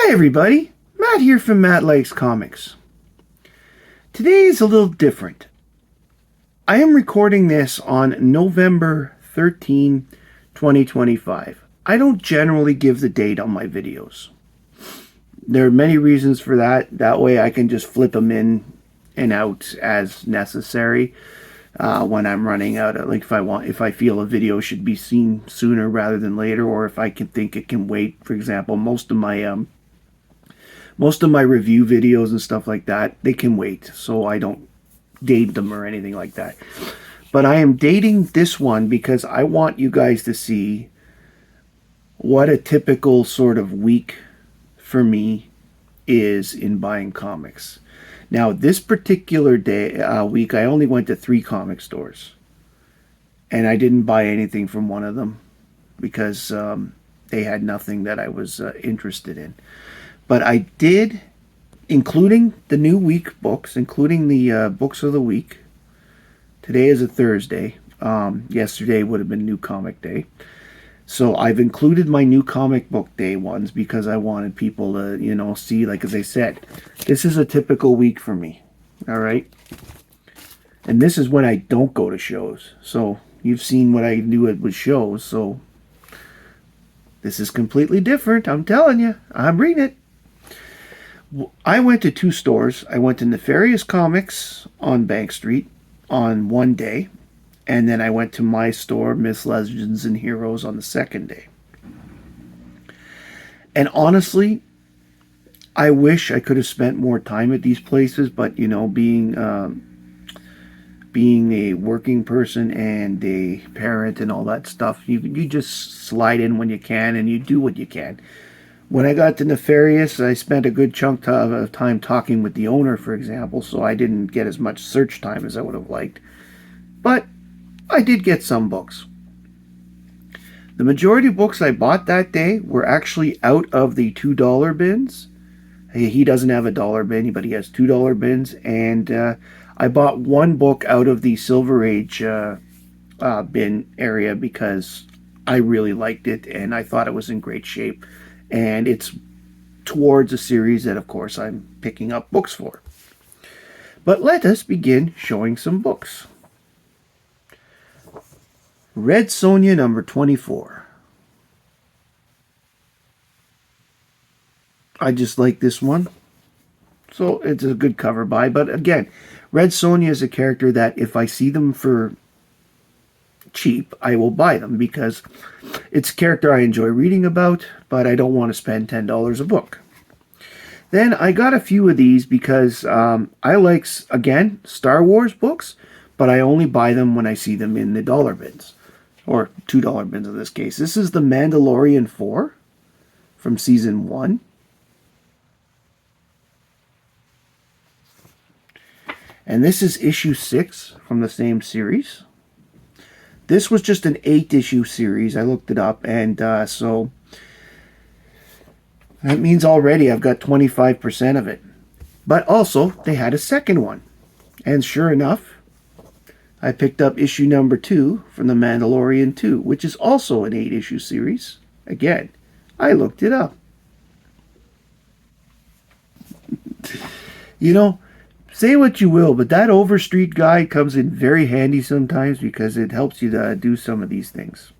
Hi everybody, Matt here from Matt Likes Comics. Today is a little different. I am recording this on November 13, 2025. I don't generally give the date on my videos. There are many reasons for that. That way I can just flip them in and out as necessary when I'm running out of, like, if I feel a video should be seen sooner rather than later, or if I can think it can wait. For example, most of my review videos and stuff like that, they can wait, so I don't date them or anything like that. But I am dating this one because I want you guys to see what a typical sort of week for me is in buying comics. Now, this particular week, I only went to 3 comic stores. And I didn't buy anything from one of them because they had nothing that I was interested in. But I did, including the new week books, including the books of the week. Today is a Thursday. Yesterday would have been New Comic Day. So I've included my New Comic Book Day ones because I wanted people to, see, like, as I said, this is a typical week for me. All right. And this is when I don't go to shows. So you've seen what I do with shows. So this is completely different. I'm telling you. I'm reading it. I went to 2 stores. I went to Nefarious Comics on Bank Street on one day, and then I went to my store, Myths, Legends, and Heroes, on the second day. And honestly, I wish I could have spent more time at these places, but being a working person and a parent and all that stuff, you just slide in when you can and you do what you can. When I got to Nefarious, I spent a good chunk of time talking with the owner, for example, so I didn't get as much search time as I would have liked. But I did get some books. The majority of books I bought that day were actually out of the $2 bins. He doesn't have a dollar bin, but he has $2 bins. And I bought one book out of the Silver Age bin area because I really liked it and I thought it was in great shape. And it's towards a series that, of course, I'm picking up books for. But let us begin showing some books. Red Sonja number 24. I just like this one. So it's a good cover buy. But again, Red Sonja is a character that if I see them for cheap, I will buy them because it's a character I enjoy reading about, but I don't want to spend $10 a book. Then I got a few of these because I like, again, Star Wars books, but I only buy them when I see them in the dollar bins, or $2 bins in this case. This is The Mandalorian 4 from Season 1. And this is issue 6 from the same series. This was just an 8-issue series. I looked it up, and so that means already I've got 25% of it. But also, they had a second one. And sure enough, I picked up issue number 2 from The Mandalorian 2, which is also an 8-issue series. Again, I looked it up. Say what you will, but that Overstreet guide comes in very handy sometimes because it helps you to do some of these things.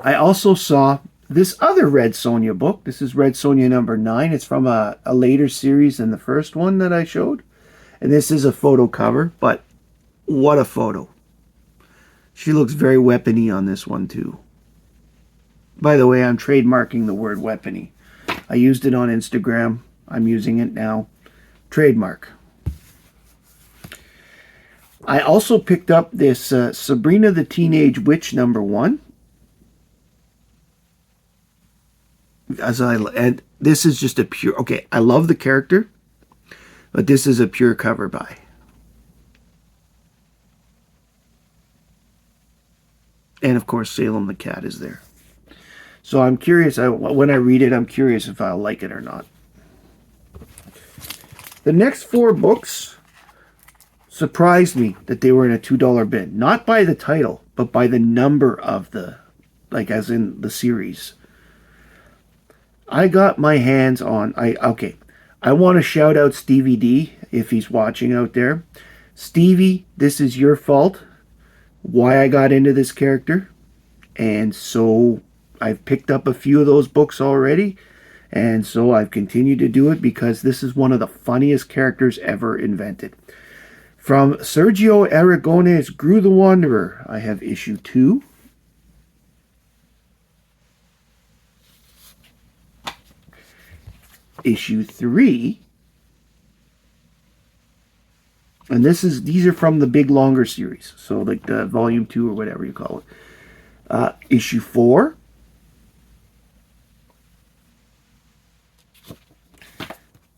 I also saw this other Red Sonja book. This is Red Sonja number 9. It's from a later series than the first one that I showed. And this is a photo cover, but what a photo. She looks very weapony on this one too. By the way, I'm trademarking the word weapony. I used it on Instagram. I'm using it now. Trademark. I also picked up this Sabrina the Teenage Witch number 1. And this is just a pure, okay, I love the character, but this is a pure cover buy. And of course, Salem the cat is there. So I'm curious, when I read it, I'm curious if I'll like it or not. The next 4 books surprised me that they were in a $2 bin. Not by the title, but by the number of the, like as in the series. I got my hands on. I want to shout out Stevie D if he's watching out there. Stevie, this is your fault. Why I got into this character, and so I've picked up a few of those books already, and so I've continued to do it because this is one of the funniest characters ever invented. From Sergio Aragonés Gru the Wanderer, I have issue 2. Issue 3. And these are from the big longer series. So like the volume 2 or whatever you call it. Issue 4.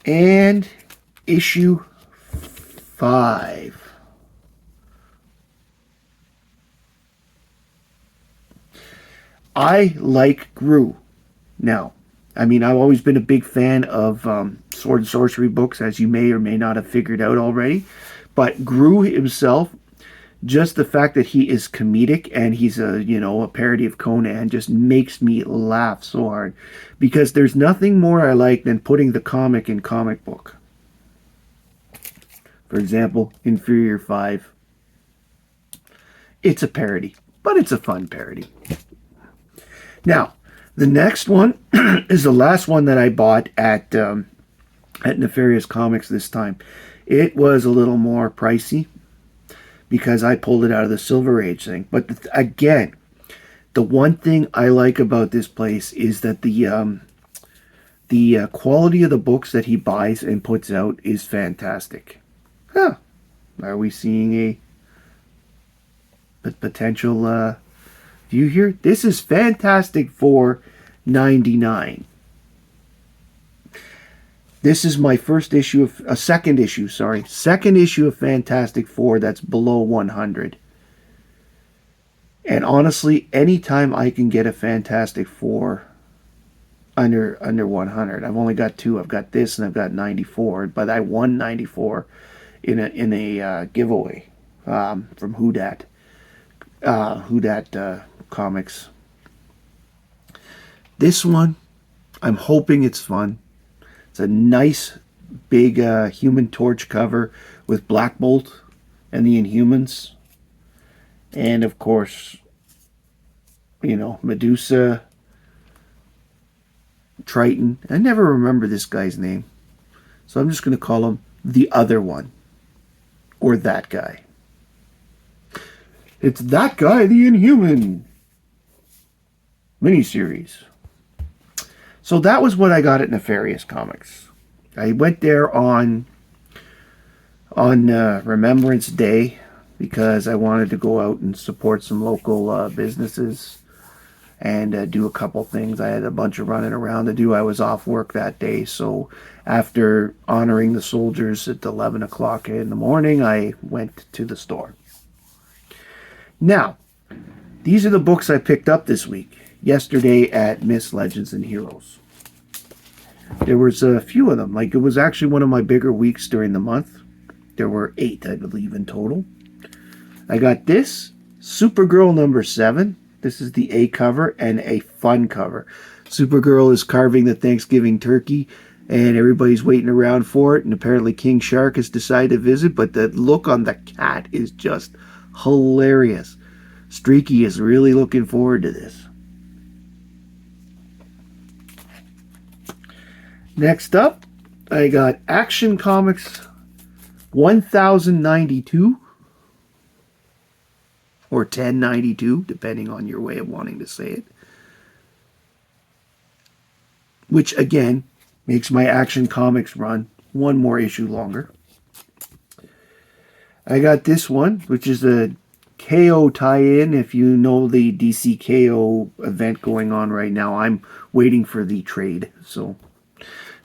And issue 5. I like Gru. Now, I mean, I've always been a big fan of sword and sorcery books, as you may or may not have figured out already. But Gru himself, just the fact that he is comedic and he's a parody of Conan just makes me laugh so hard. Because there's nothing more I like than putting the comic in comic book. For example, Inferior 5. It's a parody, but it's a fun parody. Now, the next one is the last one that I bought at Nefarious Comics this time. It was a little more pricey because I pulled it out of the Silver Age thing. But again, the one thing I like about this place is that the quality of the books that he buys and puts out is fantastic. Huh. Are we seeing a potential view here? This is Fantastic Four 99. This is my second issue of Fantastic Four that's below 100. And honestly, anytime I can get a Fantastic Four under 100, I've only got 2. I've got this and I've got 94, but I won 94 in a giveaway from Whodat Comics. This one, I'm hoping it's fun. It's a nice big Human Torch cover with Black Bolt and the Inhumans, and of course, Medusa, Triton. I never remember this guy's name, so I'm just going to call him the other one, or that guy. It's That Guy, the Inhuman miniseries. So that was what I got at Nefarious Comics. I went there on Remembrance Day because I wanted to go out and support some local businesses and do a couple things. I had a bunch of running around to do. I was off work that day, so after honoring the soldiers at 11 o'clock in the morning, I went to the store. Now, these are the books I picked up this week. Yesterday at Myths, Legends, and Heroes. There was a few of them. Like, it was actually one of my bigger weeks during the month. There were 8, I believe, in total. I got this, Supergirl number 7. This is the A cover and a fun cover. Supergirl is carving the Thanksgiving turkey, and everybody's waiting around for it, and apparently King Shark has decided to visit, but the look on the cat is just hilarious. Streaky is really looking forward to this. Next up, I got Action Comics 1092 or 1092, depending on your way of wanting to say it. Which, again, makes my Action Comics run one more issue longer. I got this one, which is a KO tie-in. If you know the DC KO event going on right now, I'm waiting for the trade. So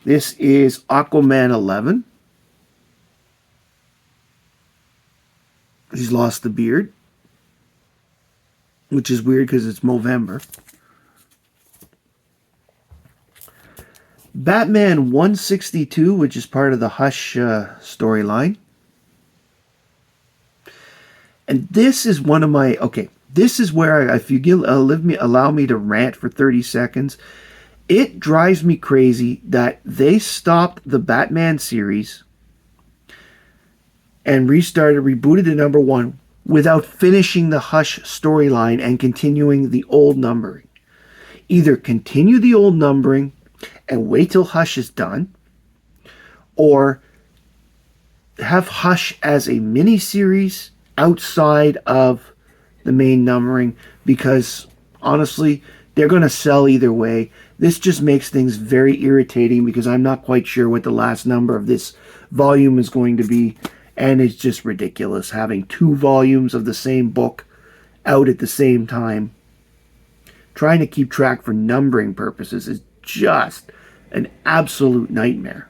this is Aquaman 11. He's lost the beard, which is weird because it's Movember. Batman 162, which is part of the Hush storyline. And this is one of my... Okay, this is where, if you allow me to rant for 30 seconds, It drives me crazy that they stopped the Batman series and rebooted to number one without finishing the Hush storyline and continuing the old numbering. Either continue the old numbering and wait till Hush is done, or have Hush as a mini-series outside of the main numbering, because honestly, they're going to sell either way. This just makes things very irritating because I'm not quite sure what the last number of this volume is going to be, and it's just ridiculous having 2 volumes of the same book out at the same time. Trying to keep track for numbering purposes is just an absolute nightmare.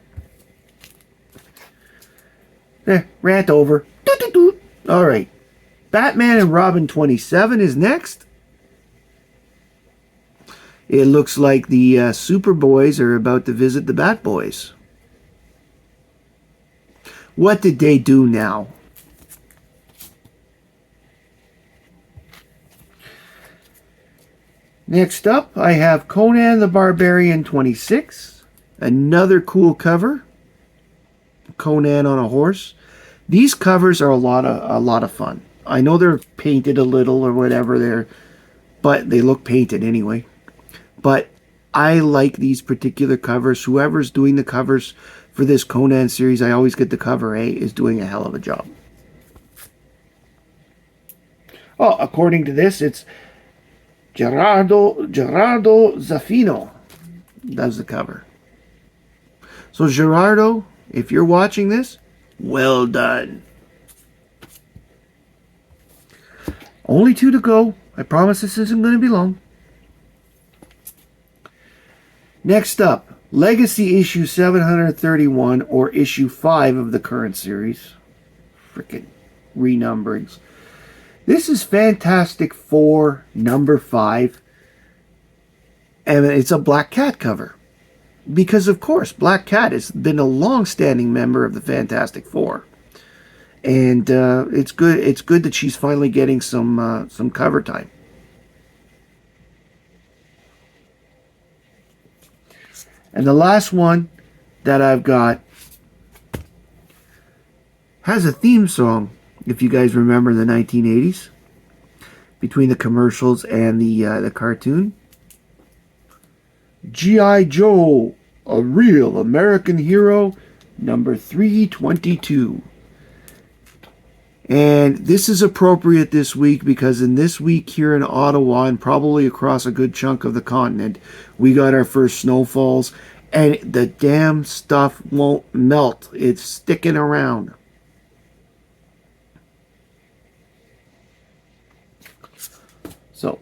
Rant over. All right. Batman and Robin 27 is next. It looks like the Superboys are about to visit the Bat Boys. What did they do now? Next up, I have Conan the Barbarian 26. Another cool cover. Conan on a horse. These covers are a lot of fun. I know they're painted a little or whatever, but they look painted anyway. But I like these particular covers. Whoever's doing the covers for this Conan series, I always get the cover A, is doing a hell of a job. Oh, according to this, it's Gerardo Zaffino does the cover. So Gerardo, if you're watching this, well done. Only 2 to go. I promise this isn't going to be long. Next up, Legacy issue 731, or issue 5 of the current series. Frickin' renumberings. This is Fantastic Four number 5. And it's a Black Cat cover. Because, of course, Black Cat has been a long-standing member of the Fantastic Four. And it's good that she's finally getting some cover time. And the last one that I've got has a theme song, if you guys remember the 1980s, between the commercials and the cartoon. G.I. Joe, a real American hero, number 322. And this is appropriate this week because in this week here in Ottawa and probably across a good chunk of the continent, we got our first snowfalls and the damn stuff won't melt. It's sticking around. So,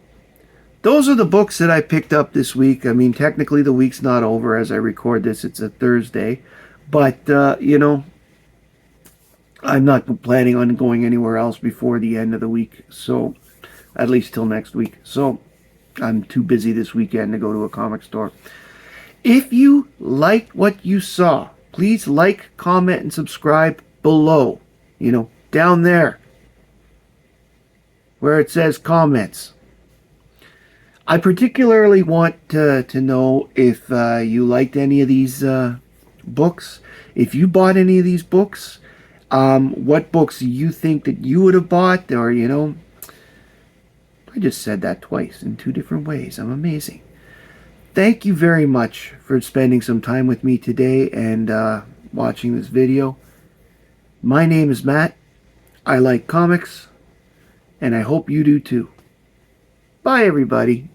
those are the books that I picked up this week. I mean, technically the week's not over as I record this. It's a Thursday. But, you know, I'm not planning on going anywhere else before the end of the week. So, at least till next week. So, I'm too busy this weekend to go to a comic store. If you liked what you saw, please like, comment, and subscribe below. You know, down there where it says comments. I particularly want to know if you liked any of these books. If you bought any of these books, what books you think that you would have bought, or, you know, I just said that twice in 2 different ways. I'm amazing. Thank you very much for spending some time with me today and watching this video. My name is Matt. I like comics, and I hope you do too. Bye, everybody.